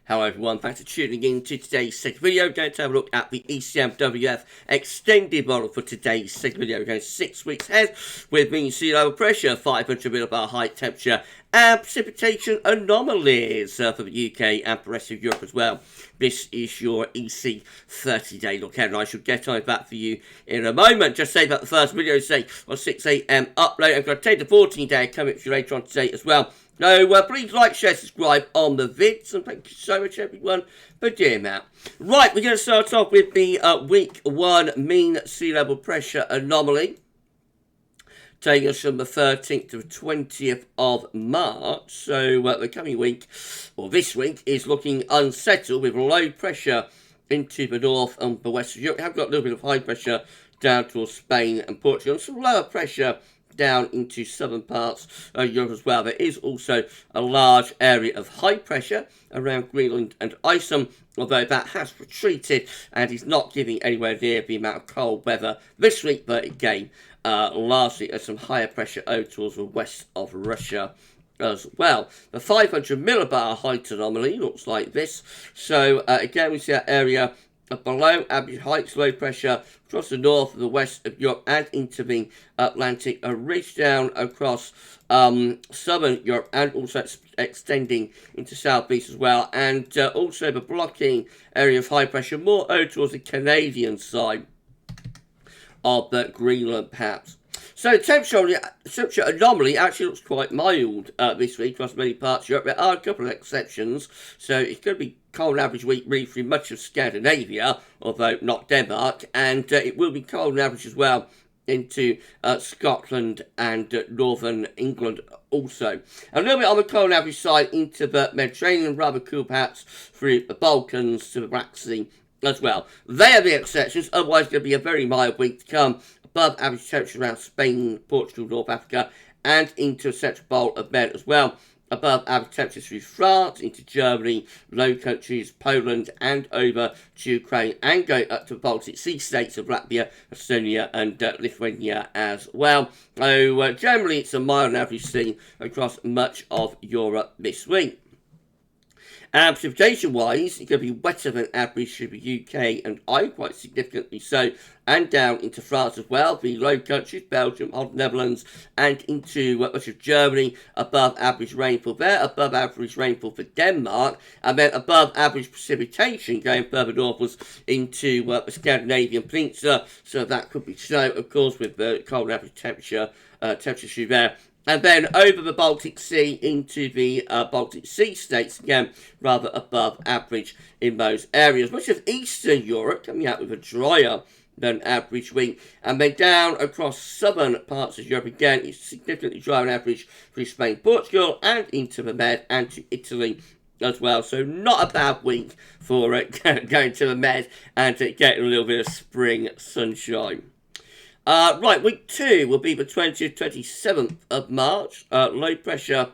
Hello everyone, thanks for tuning in to today's second video. We're going to have a look at the ECMWF extended model for today's second video. We're going 6 weeks ahead with mean sea level pressure, 500 millibar height temperature and precipitation anomalies for the UK and the rest of Europe as well. This is your EC 30-day look ahead, and I should get on that for you in a moment. Just say that the first video today on 6 AM upload. I'm going to take the 14-day coming to you later on today as well. So please like, share, subscribe on the vids, and thank you so much everyone for doing that. Right, we're going to start off with the week 1 mean sea level pressure anomaly, taking us from the 13th to the 20th of March. So the coming week, or this week, is looking unsettled with low pressure into the north and the west of Europe. We have got a little bit of high pressure down towards Spain and Portugal, and some lower pressure down into southern parts of Europe as well. There is also a large area of high pressure around Greenland and Iceland, although that has retreated and is not giving anywhere near the amount of cold weather this week that it gave largely as some higher pressure over towards the west of Russia as well. The 500 millibar height anomaly looks like this. So again, we see that area below average heights, low pressure across the north and the west of Europe and into the Atlantic, a ridge down across southern Europe and also extending into southeast as well, and also the blocking area of high pressure more over towards the Canadian side of the Greenland perhaps. So temperature anomaly actually looks quite mild this week across many parts of Europe. There are a couple of exceptions, so it's going to be cold average week really through much of Scandinavia, although not Denmark, and it will be cold average as well into Scotland and northern England also. A little bit on the cold average side into the Mediterranean, rather cool perhaps through the Balkans to the Black Sea as well. They are the exceptions, otherwise it's going to be a very mild week to come. Above average temperature around Spain, Portugal, North Africa, and into a central bowl of Med as well. Above average temperatures through France, into Germany, Low Countries, Poland, and over to Ukraine, and going up to the Baltic Sea states of Latvia, Estonia, and Lithuania as well. So generally, it's a mild average seen across much of Europe this week. And precipitation-wise, it's going to be wetter than average for the UK and Ireland, quite significantly so, and down into France as well, the Low Countries, Belgium, Holland, Netherlands, and into much of Germany, above average rainfall there, above average rainfall for Denmark, and then above average precipitation going further northwards into the Scandinavian peninsula, so that could be snow, of course, with the cold average temperature through there. And then over the Baltic Sea into the Baltic Sea states, again, rather above average in those areas. Much of Eastern Europe coming out with a drier than average week. And then down across southern parts of Europe, again, it's significantly drier than average through Spain, Portugal, and into the Med and to Italy as well. So not a bad week for going to the Med and getting a little bit of spring sunshine. Right, week 2 will be the 20th, 27th of March. Low pressure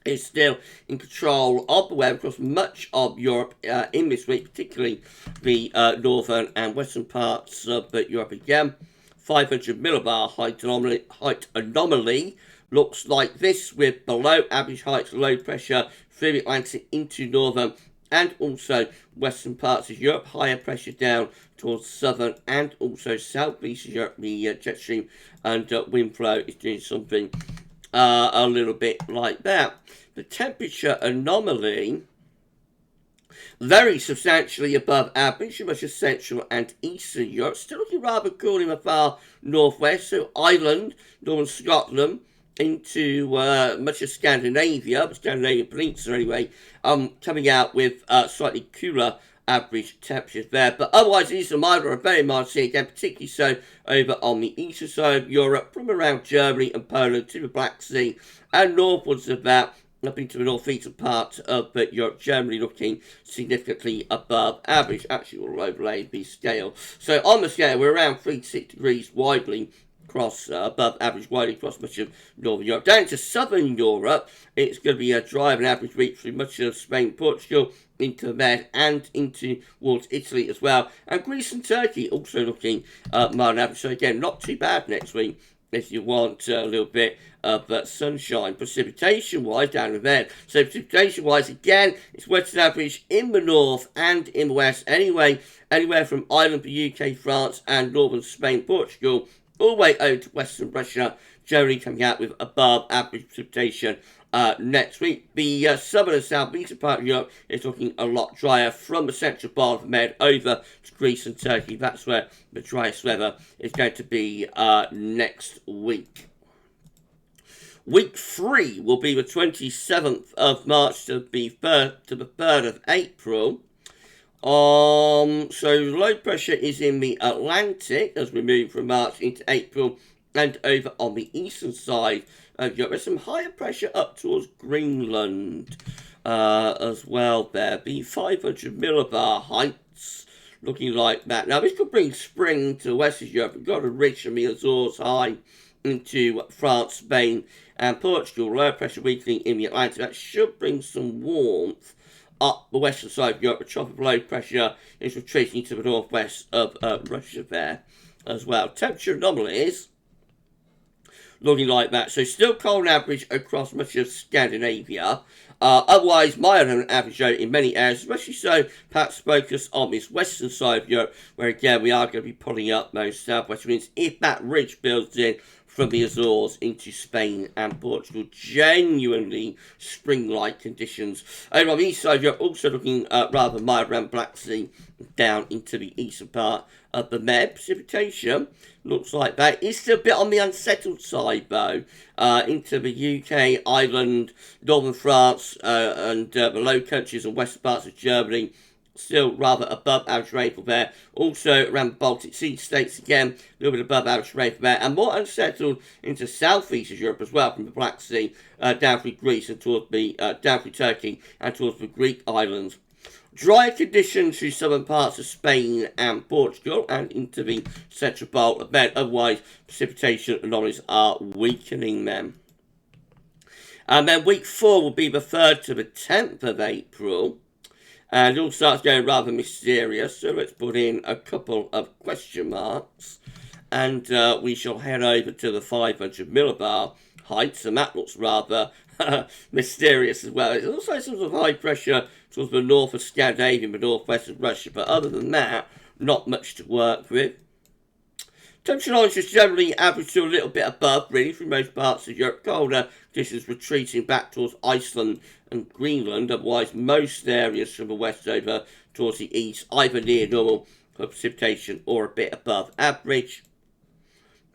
is still in control of the weather across much of Europe in this week, particularly the northern and western parts of Europe again. 500 millibar height anomaly looks like this, with below average heights, low pressure through the Atlantic into northern and also western parts of Europe, higher pressure down towards southern and also southeast of Europe. The jet stream and wind flow is doing something a little bit like that. The temperature anomaly, very substantially above average in much of Central and Eastern Europe, still looking rather cool in the far northwest, so Ireland, northern Scotland, into much of Scandinavia, the Scandinavian peninsula anyway, coming out with slightly cooler average temperatures there. But otherwise, it is a milder or very mild sea, again, particularly so over on the eastern side of Europe, from around Germany and Poland to the Black Sea, and northwards of that, up into the northeastern part of Europe, generally looking significantly above average. Actually, we'll overlay the scale. So on the scale, we're around 3 to 6 degrees widely across above average widely across much of northern Europe. Down to southern Europe, it's going to be a drier than average week through much of Spain, Portugal, into the Med and into towards Italy as well. And Greece and Turkey also looking mild and average. So again, not too bad next week if you want a little bit of sunshine. Precipitation-wise, down there. So precipitation-wise, again, it's weighted average in the north and in the west. Anyway, anywhere from Ireland, the UK, France, and northern Spain, Portugal, all the way over to western Russia, generally coming out with above average precipitation. Next week, the southern and southeastern part of Europe is looking a lot drier from the central part of the Med over to Greece and Turkey. That's where the driest weather is going to be next week. Week 3 will be the 27th of March to the 3rd of April. So low pressure is in the Atlantic as we move from March into April and over on the eastern side of Europe. There's some higher pressure up towards Greenland as well there. The 500 millibar heights looking like that. Now this could bring spring to the west of Europe. We've got a ridge from the Azores high into France, Spain and Portugal. Low pressure weakening in the Atlantic. That should bring some warmth up the western side of Europe. The tropical low pressure is retreating to the northwest of Russia there as well. Temperature anomalies looking like that. So still cold average across much of Scandinavia. Otherwise, milder than average in many areas, especially so perhaps focus on this western side of Europe, where again we are going to be pulling up those southwest winds if that ridge builds in from the Azores into Spain and Portugal. Genuinely spring-like conditions. Over on the east side of Europe, also looking rather mild around Black Sea down into the eastern part of the Med. Precipitation looks like that. It's still a bit on the unsettled side, though, into the UK, Ireland, northern France, and the Low Countries and western parts of Germany. Still rather above average rainfall there. Also around the Baltic Sea states again, a little bit above average rainfall there. And more unsettled into southeast of Europe as well, from the Black Sea down through Greece and towards the down through Turkey and towards the Greek islands. Drier conditions through southern parts of Spain and Portugal and into the central part of Med. Otherwise, precipitation anomalies are weakening them. And then week 4 will be the 3rd to the 10th of April. And it all starts going rather mysterious, so let's put in a couple of question marks. And we shall head over to the 500 millibar heights, and that looks rather mysterious as well. There's also some sort of high pressure towards the north of Scandinavia, the northwest of Russia, but other than that, not much to work with. Temperature lines is generally average to a little bit above, really, through most parts of Europe. Colder conditions retreating back towards Iceland and Greenland. Otherwise, most areas from the west over towards the east, either near normal for precipitation or a bit above average.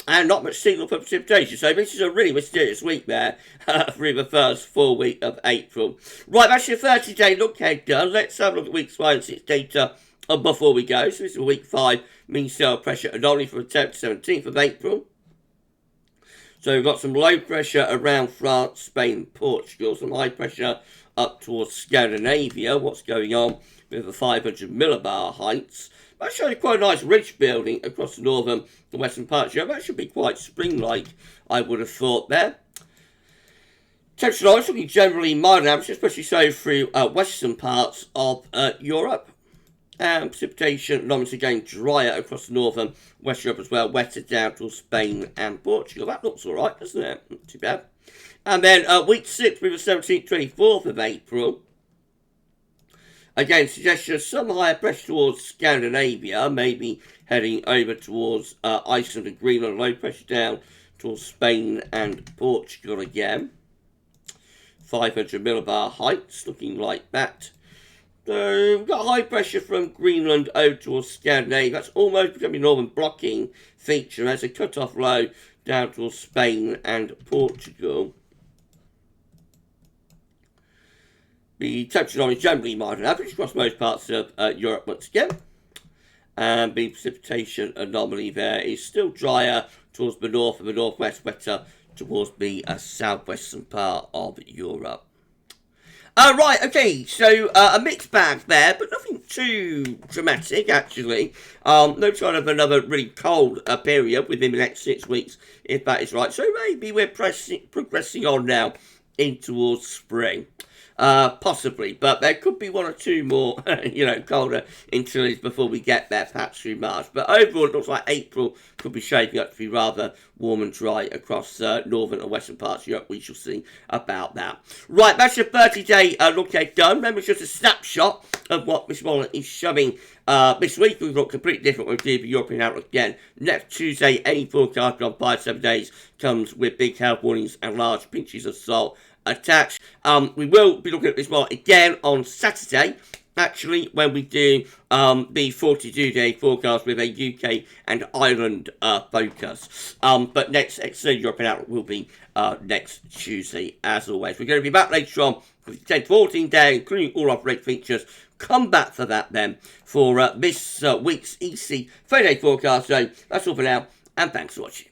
And not much signal for precipitation. So this is a really mysterious week there through the first full week of April. Right, that's your 30-day look ahead done. Let's have a look at week's 5 and 6 data before we go. So this is week 5, mean cell pressure anomaly from the 10th to 17th of April. So we've got some low pressure around France, Spain, Portugal, some high pressure up towards Scandinavia. What's going on with the 500 millibar heights? That shows quite a nice ridge building across the northern and western parts of Europe. That should be quite spring-like, I would have thought there. Temperature lines looking generally mild and average, especially so through western parts of Europe. And precipitation anomalies again drier across the northern West Europe as well, wetter down towards Spain and Portugal. That looks alright, doesn't it? Not too bad. And then week 6 through the 17th, 24th of April. Again, suggestion of some higher pressure towards Scandinavia, maybe heading over towards Iceland and Greenland. Low pressure down towards Spain and Portugal again. 500 millibar heights, looking like that. So we've got high pressure from Greenland over towards Scandinavia. That's almost becoming a northern blocking feature. There's a cut-off low down towards Spain and Portugal. The temperature anomaly is generally mild and average across most parts of Europe once again. And the precipitation anomaly there is still drier towards the north and the northwest, wetter towards the southwestern part of Europe. Right, okay, so a mixed bag there, but nothing too dramatic, actually. No sign of another really cold period within the next 6 weeks, if that is right. So maybe we're progressing on now in towards spring. possibly, but there could be one or two more, colder interludes before we get there, perhaps through March. But overall, it looks like April could be shaping up to be rather warm and dry across northern and western parts of Europe. We shall see about that. Right, that's your 30-day look ahead done. Remember, it's just a snapshot of what Miss Wallen is showing this week. We've got completely different with the European outlook again. Next Tuesday, any forecast on 5-7 days comes with big health warnings and large pinches of salt attached. We will be looking at this one again on Saturday, actually, when we do the 42-day forecast with a UK and Ireland focus. But next extended European outlook will be next Tuesday, as always. We're going to be back later on with the 10-14 day, including all our rate features. Come back for that then, for this week's EC 30-day forecast. So that's all for now, and thanks for watching.